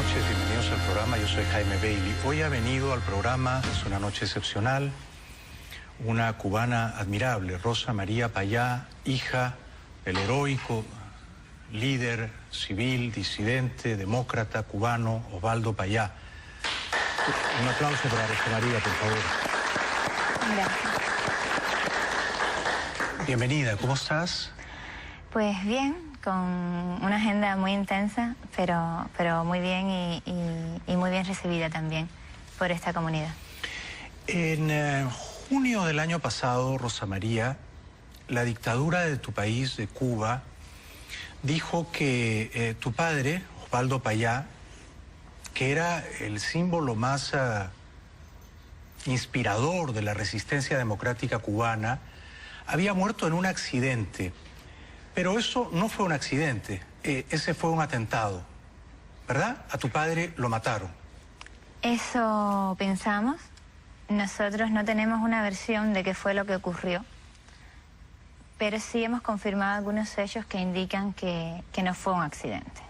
noches, bienvenidos al programa. Yo soy Jaime Bailey. Hoy ha venido al programa, es una noche excepcional, una cubana admirable, Rosa María Payá, hija del heroico líder civil, disidente, demócrata cubano Osvaldo Payá. Un aplauso para Rosa María, por favor. Gracias. Bienvenida, ¿cómo estás? Pues bien, con una agenda muy intensa, pero muy bien y muy bien recibida también por esta comunidad. En junio del año pasado, Rosa María, la dictadura de tu país, de Cuba, dijo que tu padre, Osvaldo Payá, que era el símbolo más inspirador de la resistencia democrática cubana, había muerto en un accidente. Pero eso no fue un accidente, ese fue un atentado, ¿verdad? A tu padre lo mataron. Eso pensamos. Nosotros no tenemos una versión de qué fue lo que ocurrió, pero sí hemos confirmado algunos hechos que indican que no fue un accidente.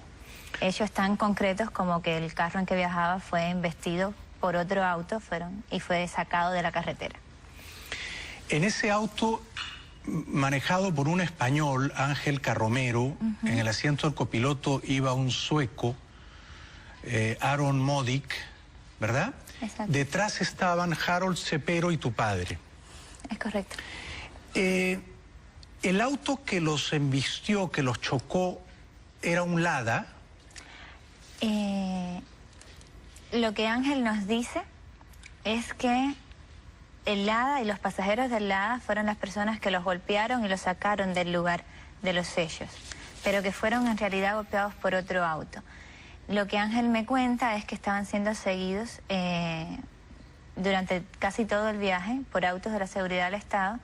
Hechos tan concretos como que el carro en que viajaba fue embestido por otro auto y fue sacado de la carretera. En ese auto, manejado por un español, Ángel Carromero, en el asiento del copiloto iba un sueco, Aaron Modic, ¿verdad? Exacto. Detrás estaban Harold Cepero y tu padre. Es correcto. El auto que los embistió, que los chocó, era un Lada. Lo que Ángel nos dice es que el Lada y los pasajeros del Lada fueron las personas que los golpearon y los sacaron del lugar de los hechos, pero que fueron en realidad golpeados por otro auto. Lo que Ángel me cuenta es que estaban siendo seguidos durante casi todo el viaje por autos de la seguridad del Estado,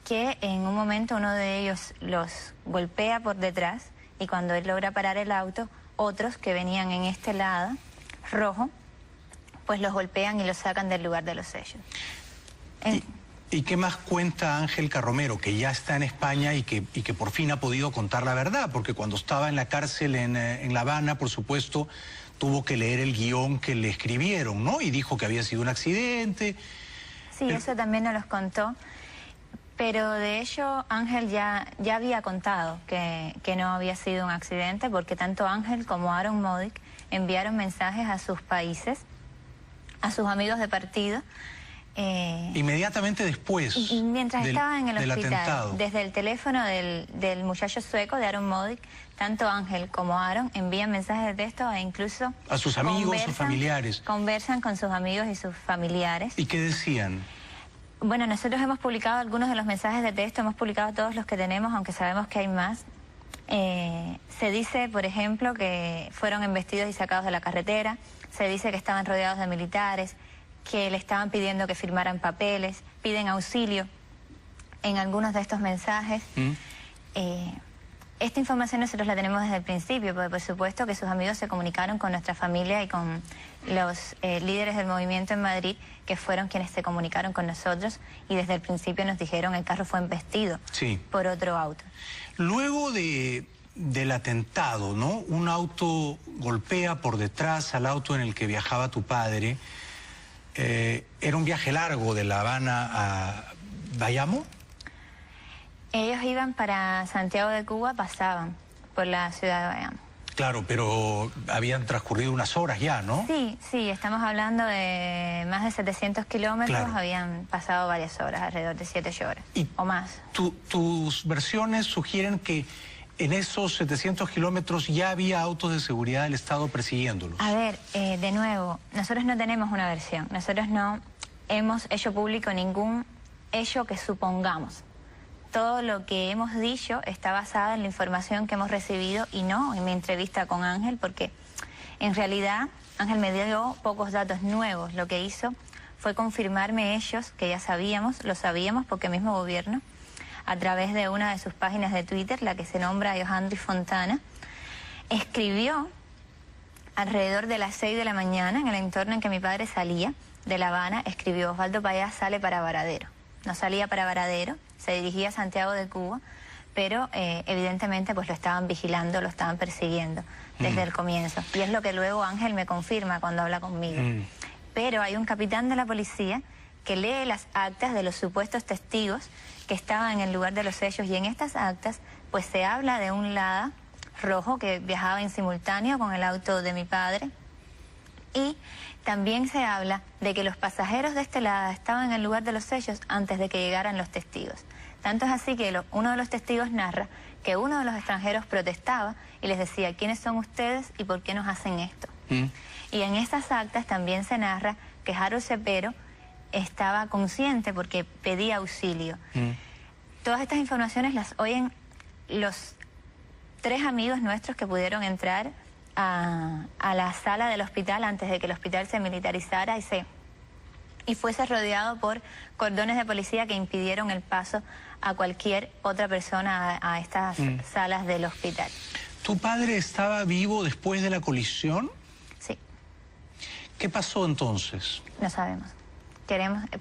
que en un momento uno de ellos los golpea por detrás y cuando él logra parar el auto, otros que venían en este Lada rojo, pues los golpean y los sacan del lugar de los hechos. ¿Y qué más cuenta Ángel Carromero, que ya está en España y que por fin ha podido contar la verdad? Porque cuando estaba en la cárcel en La Habana, por supuesto, tuvo que leer el guión que le escribieron, ¿no? Y dijo que había sido un accidente. Sí, eso también nos los contó. Pero de hecho Ángel ya había contado que no había sido un accidente, porque tanto Ángel como Aaron Modic enviaron mensajes a sus países, a sus amigos de partido. Inmediatamente después mientras estaba en el hospital, atentado. Desde el teléfono del muchacho sueco, de Aaron Modic, tanto Ángel como Aaron envían mensajes de texto e incluso a sus amigos, sus familiares. Conversan con sus amigos y sus familiares. ¿Y qué decían? Bueno, nosotros hemos publicado algunos de los mensajes de texto, hemos publicado todos los que tenemos, aunque sabemos que hay más. Se dice, por ejemplo, que fueron embestidos y sacados de la carretera, se dice que estaban rodeados de militares, que le estaban pidiendo que firmaran papeles, piden auxilio en algunos de estos mensajes. Esta información nosotros la tenemos desde el principio, porque por supuesto que sus amigos se comunicaron con nuestra familia y con los líderes del movimiento en Madrid, que fueron quienes se comunicaron con nosotros y desde el principio nos dijeron el carro fue embestido por otro auto. Luego del atentado, ¿no? Un auto golpea por detrás al auto en el que viajaba tu padre. Era un viaje largo de La Habana a Bayamo. Ellos iban para Santiago de Cuba, pasaban por la ciudad de Bayamo. Claro, pero habían transcurrido unas horas ya, ¿no? Sí, estamos hablando de más de 700 kilómetros, claro. Habían pasado varias horas, alrededor de 7 horas o más. Tus versiones sugieren que en esos 700 kilómetros ya había autos de seguridad del Estado persiguiéndolos. A ver, de nuevo, nosotros no tenemos una versión, nosotros no hemos hecho público ningún hecho que supongamos. Todo lo que hemos dicho está basado en la información que hemos recibido y no en mi entrevista con Ángel, porque en realidad Ángel me dio pocos datos nuevos. Lo que hizo fue confirmarme hechos que ya sabíamos, lo sabíamos porque el mismo gobierno, a través de una de sus páginas de Twitter, la que se nombra Johandri Fontana, escribió alrededor de las 6 de la mañana, en el entorno en que mi padre salía de La Habana, escribió: Osvaldo Payá sale para Varadero. No salía para Varadero, se dirigía a Santiago de Cuba, pero evidentemente pues lo estaban vigilando, lo estaban persiguiendo. desde el comienzo. Y es lo que luego Ángel me confirma cuando habla conmigo. Pero hay un capitán de la policía que lee las actas de los supuestos testigos que estaban en el lugar de los hechos, y en estas actas pues se habla de un Lada rojo que viajaba en simultáneo con el auto de mi padre, y también se habla de que los pasajeros de este Lada estaban en el lugar de los hechos antes de que llegaran los testigos. Tanto es así que uno de los testigos narra que uno de los extranjeros protestaba y les decía: ¿quiénes son ustedes y por qué nos hacen esto? Y en estas actas también se narra que Harold Cepero estaba consciente porque pedía auxilio. Todas estas informaciones las oyen los 3 amigos nuestros que pudieron entrar a la sala del hospital antes de que el hospital se militarizara y fuese rodeado por cordones de policía que impidieron el paso a cualquier otra persona a estas salas del hospital. ¿Tu padre estaba vivo después de la colisión? Sí. ¿Qué pasó entonces? No sabemos.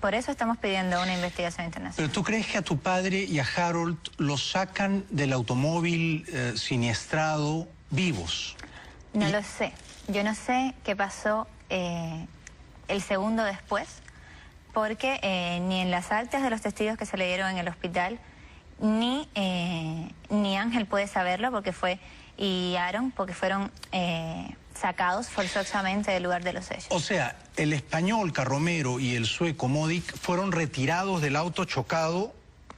Por eso estamos pidiendo una investigación internacional. ¿Pero tú crees que a tu padre y a Harold los sacan del automóvil siniestrado vivos? No lo sé. Yo no sé qué pasó el segundo después, porque ni en las actas de los testigos que se leyeron en el hospital, ni Ángel puede saberlo y Aaron, porque fueron sacados forzosamente del lugar de los hechos. O sea, el español Carromero y el sueco Modic fueron retirados del auto chocado,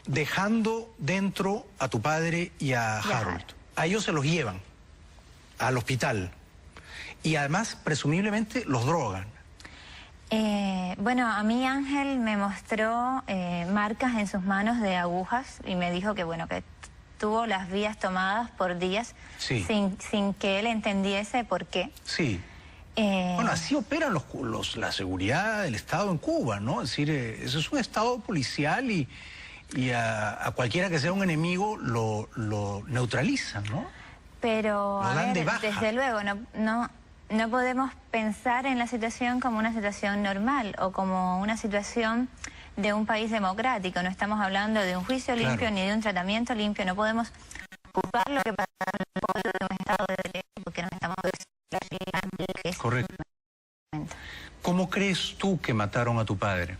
dejando dentro a tu padre y a Harold. A ellos se los llevan al hospital y además presumiblemente los drogan. Bueno, a mí Ángel me mostró marcas en sus manos de agujas y me dijo que bueno, que tuvo las vías tomadas por días sin que él entendiese por qué. Sí. Bueno, así operan la seguridad del Estado en Cuba, ¿no? Es decir, eso es un Estado policial y a cualquiera que sea un enemigo lo neutralizan, ¿no? Pero, lo dan de baja. Desde luego, no podemos pensar en la situación como una situación normal o como una situación de un país democrático. No estamos hablando de un juicio limpio ni de un tratamiento limpio. No podemos culpar lo que pasa en el pueblo de un Estado de Derecho porque nos estamos desarrollando. Correcto. ¿Cómo crees tú que mataron a tu padre?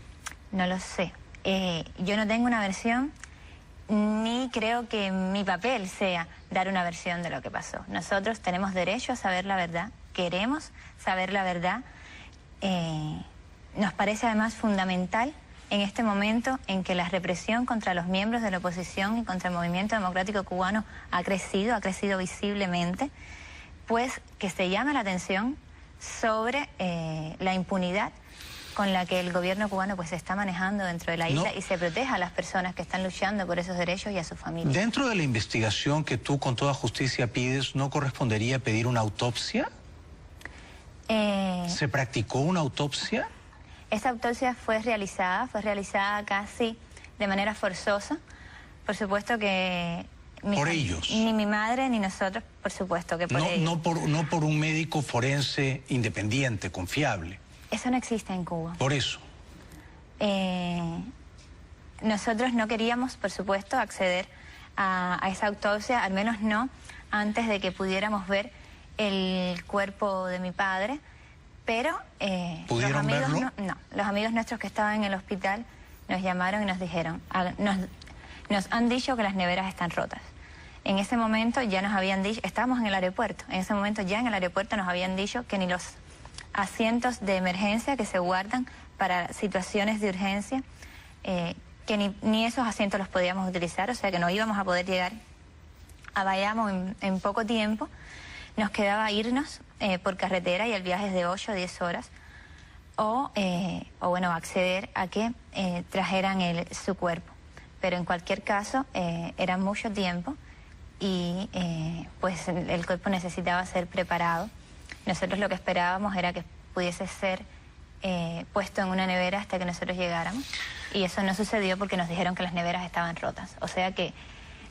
No lo sé. Yo no tengo una versión, ni creo que mi papel sea dar una versión de lo que pasó. Nosotros tenemos derecho a saber la verdad, queremos saber la verdad. Nos parece además fundamental en este momento en que la represión contra los miembros de la oposición y contra el movimiento democrático cubano ha crecido visiblemente, pues que se llame la atención sobre la impunidad con la que el gobierno cubano pues se está manejando dentro de la isla y se proteja a las personas que están luchando por esos derechos y a sus familias. Dentro de la investigación que tú con toda justicia pides, ¿no correspondería pedir una autopsia? ¿Se practicó una autopsia? Esa autopsia fue realizada casi de manera forzosa. Por supuesto que... ¿Por ellos? Ni mi madre ni nosotros, por supuesto que por ellos. No por un médico forense independiente, confiable. Eso no existe en Cuba. Por eso. Nosotros no queríamos, por supuesto, acceder a esa autopsia, al menos no antes de que pudiéramos ver el cuerpo de mi padre, pero ¿pudieron verlo? No, los amigos nuestros que estaban en el hospital nos llamaron y nos dijeron, nos han dicho que las neveras están rotas. En ese momento ya nos habían dicho, estábamos en el aeropuerto, en ese momento ya en el aeropuerto nos habían dicho que ni los asientos de emergencia que se guardan para situaciones de urgencia, que ni esos asientos los podíamos utilizar, o sea que no íbamos a poder llegar a Bayamo en poco tiempo. Nos quedaba irnos por carretera y el viaje es de 8 o 10 horas, o bueno, acceder a que trajeran su cuerpo. Pero en cualquier caso era mucho tiempo y pues el cuerpo necesitaba ser preparado. Nosotros lo que esperábamos era que pudiese ser puesto en una nevera hasta que nosotros llegáramos, y eso no sucedió porque nos dijeron que las neveras estaban rotas. O sea que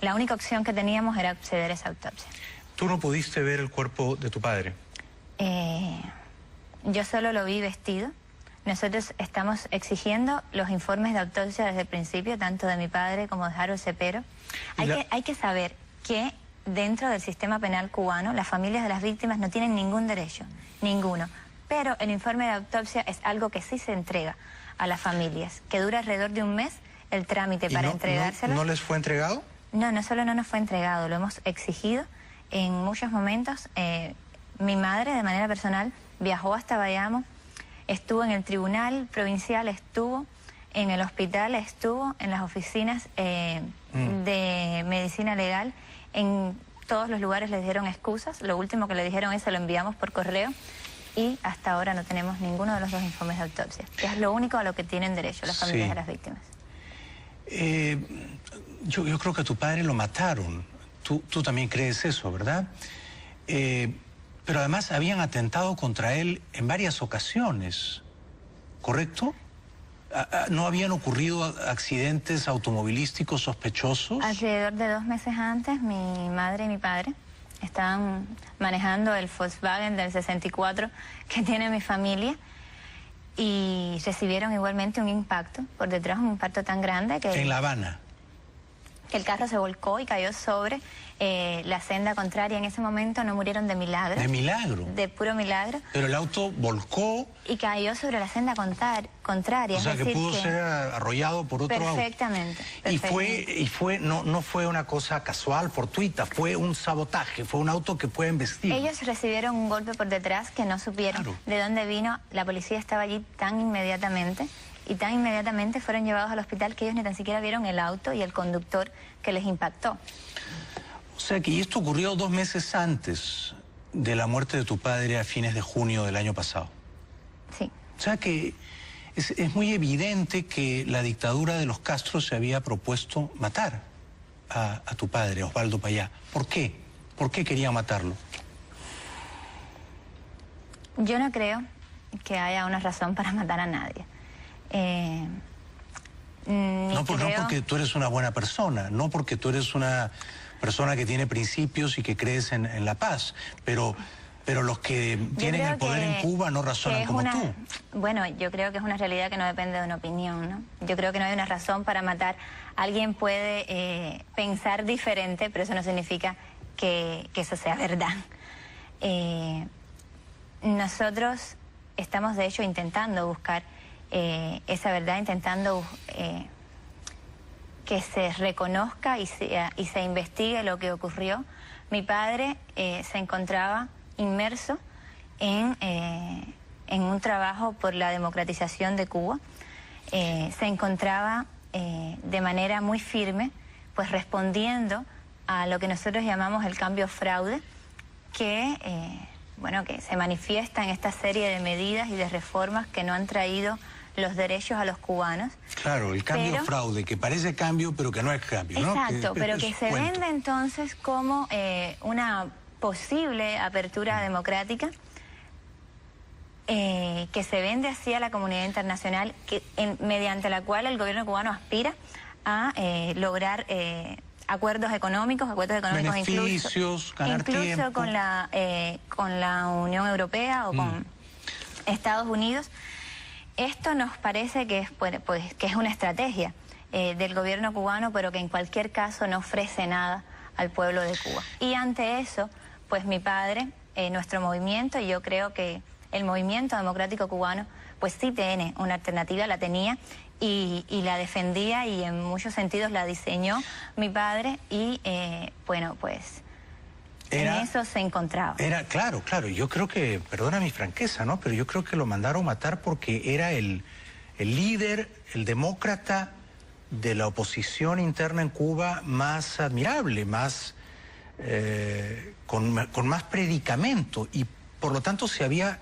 la única opción que teníamos era acceder a esa autopsia. ¿Tú no pudiste ver el cuerpo de tu padre? Yo solo lo vi vestido. Nosotros estamos exigiendo los informes de autopsia desde el principio, tanto de mi padre como de Harold Cepero. Hay que saber que dentro del sistema penal cubano, las familias de las víctimas no tienen ningún derecho, ninguno. Pero el informe de autopsia es algo que sí se entrega a las familias, que dura alrededor de un mes el trámite para entregárselo. ¿No les fue entregado? No solo no nos fue entregado, lo hemos exigido en muchos momentos. Mi madre, de manera personal, viajó hasta Bayamo, estuvo en el tribunal provincial, estuvo en el hospital, estuvo en las oficinas de medicina legal, en todos los lugares les dieron excusas. Lo último que le dijeron es: se lo enviamos por correo, y hasta ahora no tenemos ninguno de los dos informes de autopsia, que es lo único a lo que tienen derecho las familias de las víctimas. Yo creo que a tu padre lo mataron. Tú también crees eso, ¿verdad? Pero además habían atentado contra él en varias ocasiones, ¿correcto? ¿No habían ocurrido accidentes automovilísticos sospechosos? Alrededor de 2 meses antes, mi madre y mi padre estaban manejando el Volkswagen del 64 que tiene mi familia, y recibieron igualmente un impacto por detrás, un impacto tan grande que... ¿En La Habana? Que el carro se volcó y cayó sobre la senda contraria. En ese momento no murieron de milagro. ¿De milagro? De puro milagro. Pero el auto volcó... Y cayó sobre la senda contraria. O sea, que pudo ser arrollado por otro auto. Perfectamente. No fue una cosa casual, fortuita, fue un sabotaje, fue un auto que fue embestido. Ellos recibieron un golpe por detrás que no supieron de dónde vino. La policía estaba allí tan inmediatamente, y tan inmediatamente fueron llevados al hospital, que ellos ni tan siquiera vieron el auto y el conductor que les impactó. O sea que esto ocurrió 2 meses antes de la muerte de tu padre, a fines de junio del año pasado. Sí. O sea que es muy evidente que la dictadura de los Castro se había propuesto matar a tu padre, Osvaldo Payá. ¿Por qué? ¿Por qué quería matarlo? Yo no creo que haya una razón para matar a nadie. No porque tú eres una buena persona, no porque tú eres una persona que tiene principios y que crees en la paz, pero los que tienen el poder en Cuba no razonan como tú. Bueno, yo creo que es una realidad que no depende de una opinión, ¿no? Yo creo que no hay una razón para matar. Alguien puede pensar diferente, pero eso no significa que eso sea verdad. Nosotros estamos, de hecho, intentando buscar esa verdad, intentando que se reconozca y se investigue lo que ocurrió. Mi padre se encontraba inmerso en un trabajo por la democratización de Cuba. Se encontraba de manera muy firme, pues respondiendo a lo que nosotros llamamos el cambio fraude, que se manifiesta en esta serie de medidas y de reformas que no han traído los derechos a los cubanos. Claro, el cambio fraude, que parece cambio, pero que no es cambio, ¿no? Exacto, pero que se vende entonces como una posible apertura democrática, que se vende así a la comunidad internacional, mediante la cual el gobierno cubano aspira a lograr acuerdos económicos beneficios, incluso con la Unión Europea o con Estados Unidos. Esto nos parece que es una estrategia del gobierno cubano, pero que en cualquier caso no ofrece nada al pueblo de Cuba. Y ante eso, pues mi padre, nuestro movimiento, y yo creo que el movimiento democrático cubano, pues sí tiene una alternativa, la tenía y la defendía, y en muchos sentidos la diseñó mi padre, y en eso se encontraba. Claro, yo creo que, perdona mi franqueza, ¿no? Pero yo creo que lo mandaron matar porque era el líder, el demócrata de la oposición interna en Cuba más admirable, con más predicamento, y por lo tanto se había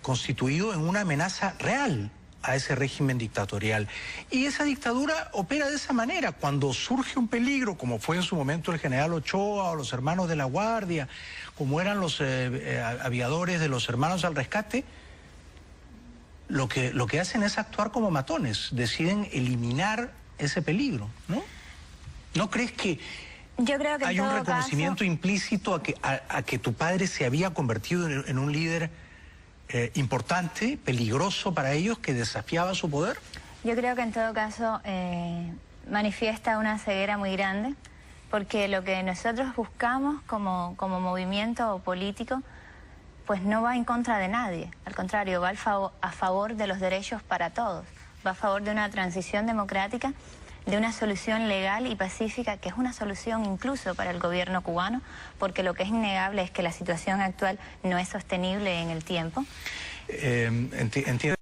constituido en una amenaza real a ese régimen dictatorial. Y esa dictadura opera de esa manera. Cuando surge un peligro, como fue en su momento el general Ochoa o los hermanos de la Guardia, como eran los aviadores de los hermanos al rescate, lo que hacen es actuar como matones, deciden eliminar ese peligro, ¿no? ¿No crees que yo creo que hay un reconocimiento implícito a que tu padre se había convertido en un líder importante, peligroso para ellos, que desafiaba su poder? Yo creo que en todo caso manifiesta una ceguera muy grande porque lo que nosotros buscamos como movimiento político pues no va en contra de nadie, al contrario, va a favor de los derechos para todos, va a favor de una transición democrática, de una solución legal y pacífica, que es una solución incluso para el gobierno cubano, porque lo que es innegable es que la situación actual no es sostenible en el tiempo. Entiendo.